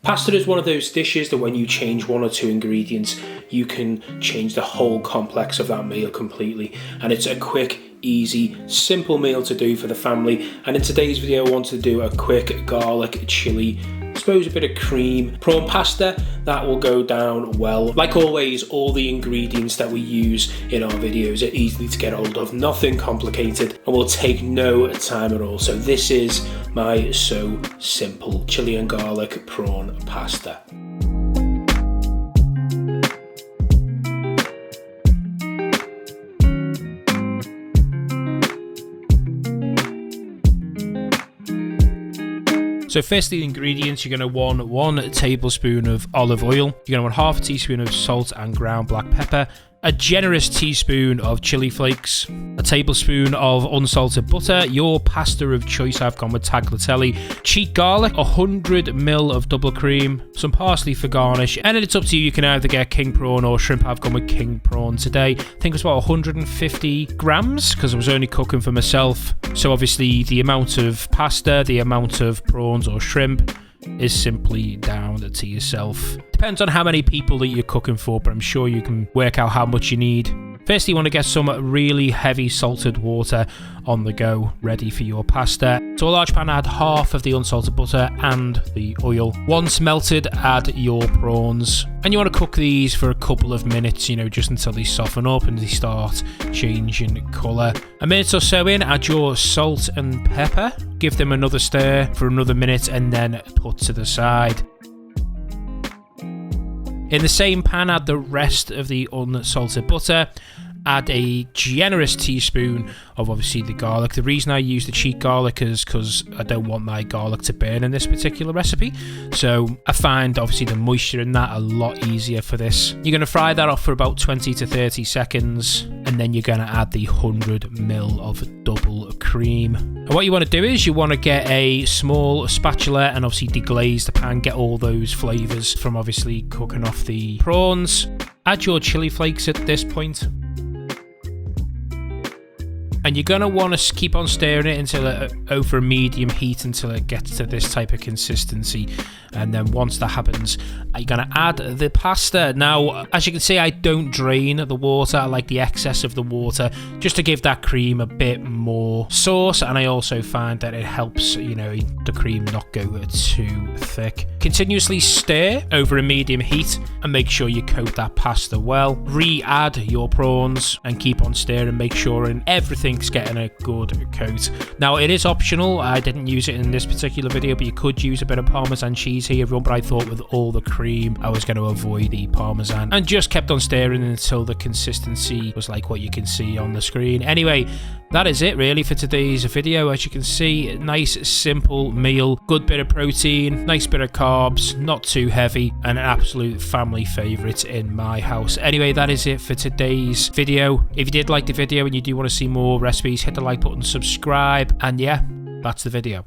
Pasta is one of those dishes that when you change one or two ingredients, you can change the whole complex of that meal completely. And it's a quick, easy, simple meal to do for the family. And in today's video, I wanted to do a quick garlic chili, I suppose a bit of cream, prawn pasta. That will go down well. Like always, all the ingredients that we use in our videos are easily to get hold of, nothing complicated, and will take no time at all. So this is my so simple chili and garlic prawn pasta. So firstly, the ingredients, you're going to want 1 tablespoon of olive oil, you're going to want half a teaspoon of salt and ground black pepper, a generous teaspoon of chili flakes, a tablespoon of unsalted butter, your pasta of choice. I've gone with tagliatelle, cheap garlic, 100ml of double cream, some parsley for garnish, and then it's up to you. You can either get king prawn or shrimp. I've gone with king prawn today. I think it was about 150 grams because I was only cooking for myself. So obviously the amount of pasta, the amount of prawns or shrimp is simply down to yourself. Depends on how many people that you're cooking for, but I'm sure you can work out how much you need. Firstly, you want to get some really heavy salted water on the go, ready for your pasta. To a large pan, add half of the unsalted butter and the oil. Once melted, add your prawns. And you want to cook these for a couple of minutes, just until they soften up and they start changing colour. A minute or so in, add your salt and pepper. Give them another stir for another minute and then put to the side. In the same pan, add the rest of the unsalted butter. Add a generous teaspoon of obviously the garlic. The reason I use the cheap garlic is because I don't want my garlic to burn in this particular recipe. So I find obviously the moisture in that a lot easier for this. You're going to fry that off for about 20 to 30 seconds. And then you're going to add the 100ml of double cream. And what you want to do is you want to get a small spatula and obviously deglaze the pan. Get all those flavours from obviously cooking off the prawns. Add your chili flakes at this point. And you're going to want to keep on stirring it until over a medium heat until it gets to this type of consistency. And then once that happens, you're going to add the pasta. Now, as you can see, I don't drain the water. I like the excess of the water just to give that cream a bit more sauce. And I also find that it helps, the cream not go too thick. Continuously stir over a medium heat and make sure you coat that pasta well. Re-add your prawns and keep on stirring. Make sure everything's getting a good coat. Now, it is optional. I didn't use it in this particular video, but you could use a bit of Parmesan cheese here, everyone, but I thought with all the cream I was going to avoid the Parmesan and just kept on stirring until the consistency was like what you can see on the screen. Anyway, that is it really for today's video. As you can see, nice simple meal, good bit of protein, nice bit of carbs, not too heavy, and an absolute family favourite in my house. Anyway, that is it for today's video. If you did like the video and you do want to see more recipes, hit the like button, subscribe, and yeah, that's the video.